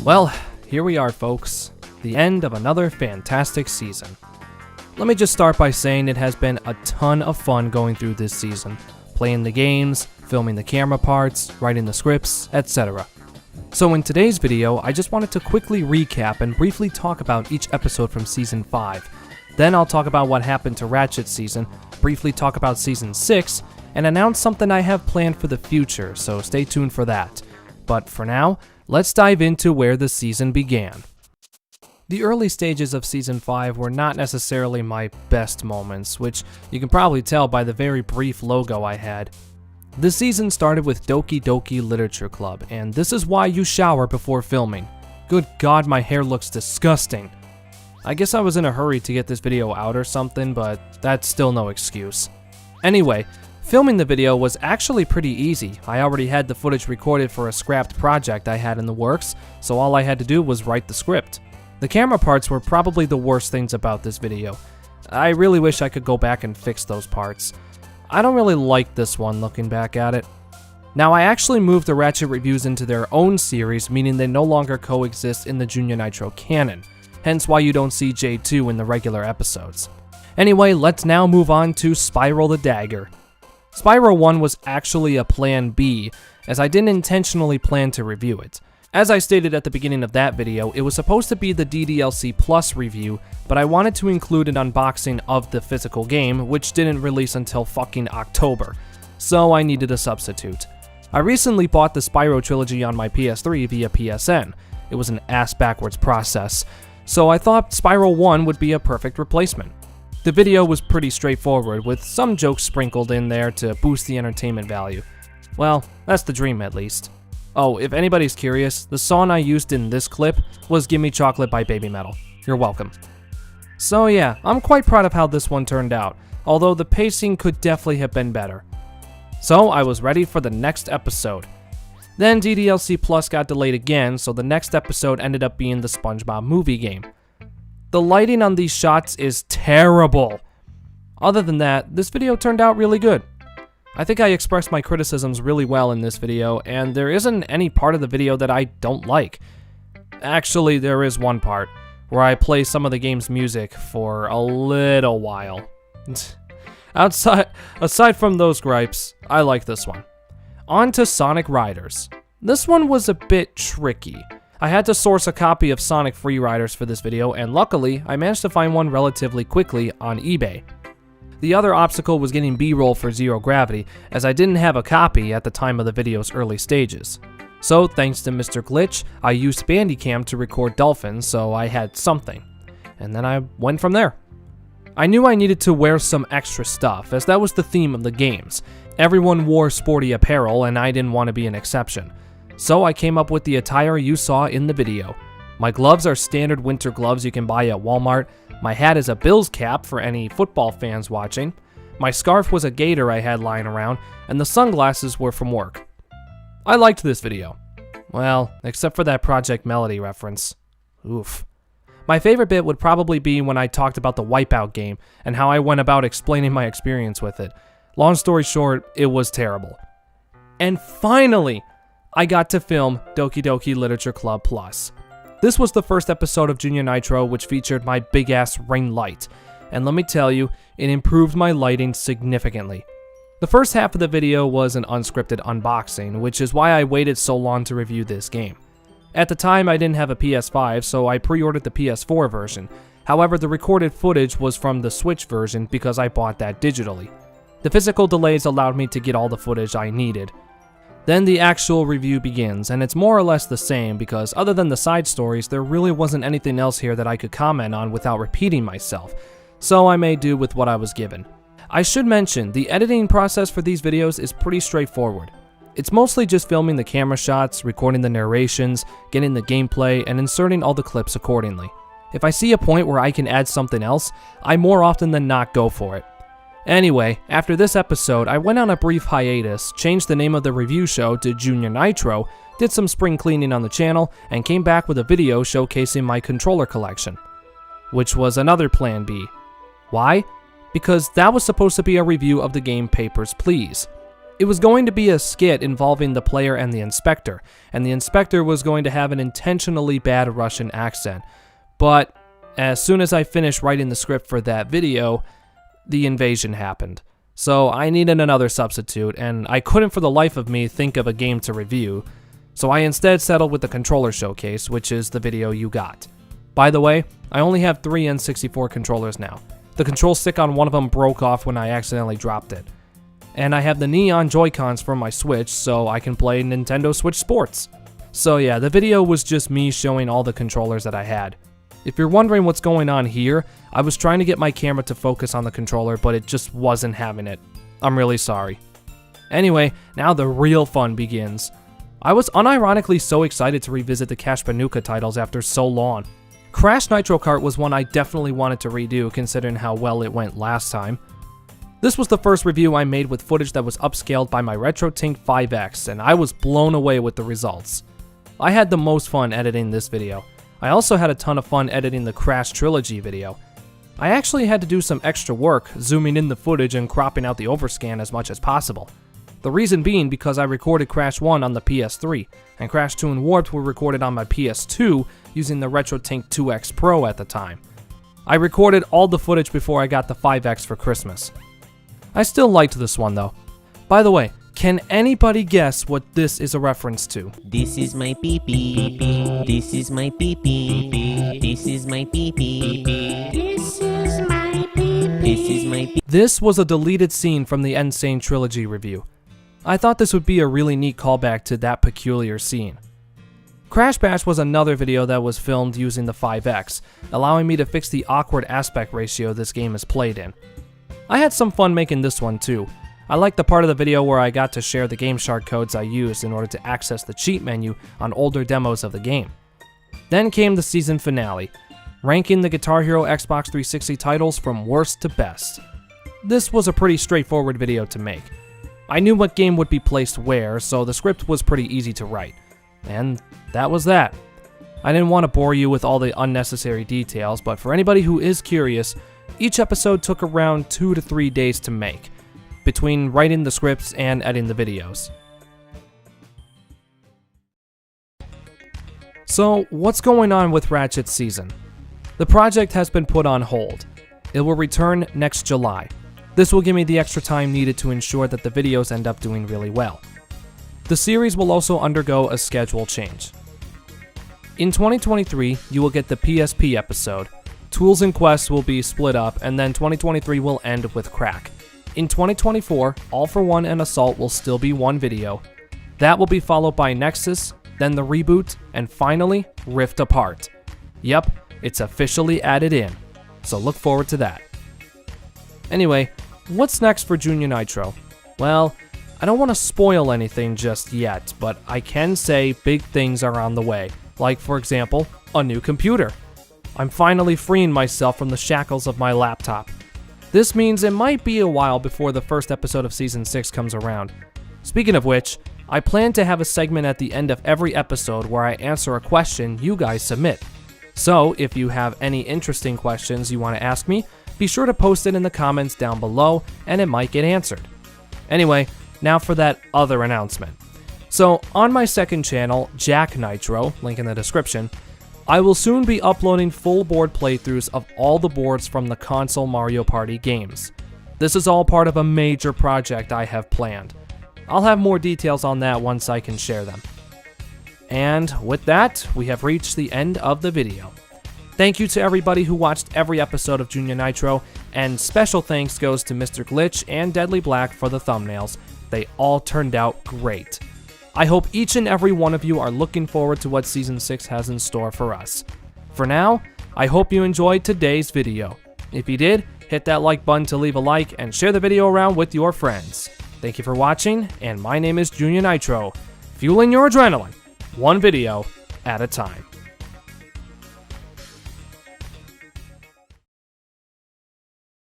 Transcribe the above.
Well, here we are, folks. The end of another fantastic season. Let me just start by saying it has been a ton of fun going through this season. Playing the games, filming the camera parts, writing the scripts, etc. So in today's video, I just wanted to quickly recap and briefly talk about each episode from Season 5. Then I'll talk about what happened to Ratchet's season, briefly talk about Season 6, and announce something I have planned for the future, so stay tuned for that. But for now, let's dive into where the season began. The early stages of Season 5 were not necessarily my best moments, which you can probably tell by the very brief logo I had. The season started with Doki Doki Literature Club, and this is why you shower before filming. Good God, my hair looks disgusting. I guess I was in a hurry to get this video out or something, but that's still no excuse. Anyway, filming the video was actually pretty easy. I already had the footage recorded for a scrapped project I had in the works, so all I had to do was write the script. The camera parts were probably the worst things about this video. I really wish I could go back and fix those parts. I don't really like this one looking back at it. Now, I actually moved the Ratchet reviews into their own series, meaning they no longer coexist in the JuniorNitro canon, hence why you don't see J2 in the regular episodes. Anyway, let's now move on to Spiral the Dagger. Spiral 1 was actually a plan B, as I didn't intentionally plan to review it. As I stated at the beginning of that video, it was supposed to be the DDLC Plus review, but I wanted to include an unboxing of the physical game, which didn't release until fucking October, so I needed a substitute. I recently bought the Spyro trilogy on my PS3 via PSN. It was an ass-backwards process, so I thought Spiral 1 would be a perfect replacement. The video was pretty straightforward, with some jokes sprinkled in there to boost the entertainment value. Well, that's the dream at least. Oh, if anybody's curious, the song I used in this clip was Gimme Chocolate by Baby Metal. You're welcome. So yeah, I'm quite proud of how this one turned out, although the pacing could definitely have been better. So I was ready for the next episode. Then DDLC Plus got delayed again, so the next episode ended up being the SpongeBob movie game. The lighting on these shots is terrible. Other than that, this video turned out really good. I think I expressed my criticisms really well in this video, and there isn't any part of the video that I don't like. Actually, there is one part, where I play some of the game's music for a little while. Aside from those gripes, I like this one. On to Sonic Riders. This one was a bit tricky. I had to source a copy of Sonic Free Riders for this video, and luckily, I managed to find one relatively quickly on eBay. The other obstacle was getting B-roll for Zero Gravity, as I didn't have a copy at the time of the video's early stages. So, thanks to Mr. Glitch, I used Bandicam to record dolphins, so I had something. And then I went from there. I knew I needed to wear some extra stuff, as that was the theme of the games. Everyone wore sporty apparel, and I didn't want to be an exception. So I came up with the attire you saw in the video. My gloves are standard winter gloves you can buy at Walmart. My hat is a Bills cap for any football fans watching. My scarf was a gator I had lying around, and the sunglasses were from work. I liked this video. Well, except for that Project Melody reference. Oof. My favorite bit would probably be when I talked about the Wipeout game and how I went about explaining my experience with it. Long story short, it was terrible. And finally, I got to film Doki Doki Literature Club Plus. This was the first episode of JuniorNitro which featured my big-ass ring light, and let me tell you, it improved my lighting significantly. The first half of the video was an unscripted unboxing, which is why I waited so long to review this game. At the time, I didn't have a PS5, so I pre-ordered the PS4 version. However, the recorded footage was from the Switch version because I bought that digitally. The physical delays allowed me to get all the footage I needed. Then the actual review begins, and it's more or less the same because other than the side stories, there really wasn't anything else here that I could comment on without repeating myself, so I made do with what I was given. I should mention, the editing process for these videos is pretty straightforward. It's mostly just filming the camera shots, recording the narrations, getting the gameplay, and inserting all the clips accordingly. If I see a point where I can add something else, I more often than not go for it. Anyway, after this episode, I went on a brief hiatus, changed the name of the review show to JuniorNitro, did some spring cleaning on the channel, and came back with a video showcasing my controller collection. Which was another plan B. Why? Because that was supposed to be a review of the game Papers, Please. It was going to be a skit involving the player and the inspector was going to have an intentionally bad Russian accent. But as soon as I finished writing the script for that video, the invasion happened. So I needed another substitute, and I couldn't for the life of me think of a game to review. So I instead settled with the controller showcase, which is the video you got. By the way, I only have 3 N64 controllers now. The control stick on one of them broke off when I accidentally dropped it. And I have the neon Joy-Cons from my Switch, so I can play Nintendo Switch Sports. So yeah, the video was just me showing all the controllers that I had. If you're wondering what's going on here, I was trying to get my camera to focus on the controller, but it just wasn't having it. I'm really sorry. Anyway, now the real fun begins. I was unironically so excited to revisit the Cash Banuka titles after so long. Crash Nitro Kart was one I definitely wanted to redo, considering how well it went last time. This was the first review I made with footage that was upscaled by my RetroTink 5X, and I was blown away with the results. I had the most fun editing this video. I also had a ton of fun editing the Crash Trilogy video. I actually had to do some extra work, zooming in the footage and cropping out the overscan as much as possible. The reason being because I recorded Crash 1 on the PS3, and Crash 2 and Warped were recorded on my PS2 using the RetroTink 2X Pro at the time. I recorded all the footage before I got the 5X for Christmas. I still liked this one though. By the way, can anybody guess what this is a reference to? This is my pee-pee. This is my pee-pee. This is my pee-pee. This is my pee-pee. This is my pee-pee. This was a deleted scene from the Insane Trilogy review. I thought this would be a really neat callback to that peculiar scene. Crash Bash was another video that was filmed using the 5X, allowing me to fix the awkward aspect ratio this game is played in. I had some fun making this one too. I liked the part of the video where I got to share the GameShark codes I used in order to access the cheat menu on older demos of the game. Then came the season finale, ranking the Guitar Hero Xbox 360 titles from worst to best. This was a pretty straightforward video to make. I knew what game would be placed where, so the script was pretty easy to write. And that was that. I didn't want to bore you with all the unnecessary details, but for anybody who is curious, each episode took around 2 to 3 days to make, between writing the scripts and editing the videos. So, what's going on with Ratchet's season? The project has been put on hold. It will return next July. This will give me the extra time needed to ensure that the videos end up doing really well. The series will also undergo a schedule change. In 2023, you will get the PSP episode. Tools and Quests will be split up, and then 2023 will end with Crack. In 2024, All for One and Assault will still be one video. That will be followed by Nexus, then the reboot, and finally, Rift Apart. Yep, it's officially added in, so look forward to that. Anyway, what's next for JuniorNitro? Well, I don't want to spoil anything just yet, but I can say big things are on the way, like for example, a new computer. I'm finally freeing myself from the shackles of my laptop. This means it might be a while before the first episode of Season 6 comes around. Speaking of which, I plan to have a segment at the end of every episode where I answer a question you guys submit. So, if you have any interesting questions you want to ask me, be sure to post it in the comments down below and it might get answered. Anyway, now for that other announcement. So, on my second channel, Jack Nitro, link in the description, I will soon be uploading full board playthroughs of all the boards from the console Mario Party games. This is all part of a major project I have planned. I'll have more details on that once I can share them. And with that, we have reached the end of the video. Thank you to everybody who watched every episode of JuniorNitro, and special thanks goes to Mr. Glitch and Deadly Black for the thumbnails. They all turned out great. I hope each and every one of you are looking forward to what Season 6 has in store for us. For now, I hope you enjoyed today's video. If you did, hit that like button to leave a like and share the video around with your friends. Thank you for watching, and my name is JuniorNitro, fueling your adrenaline, one video at a time.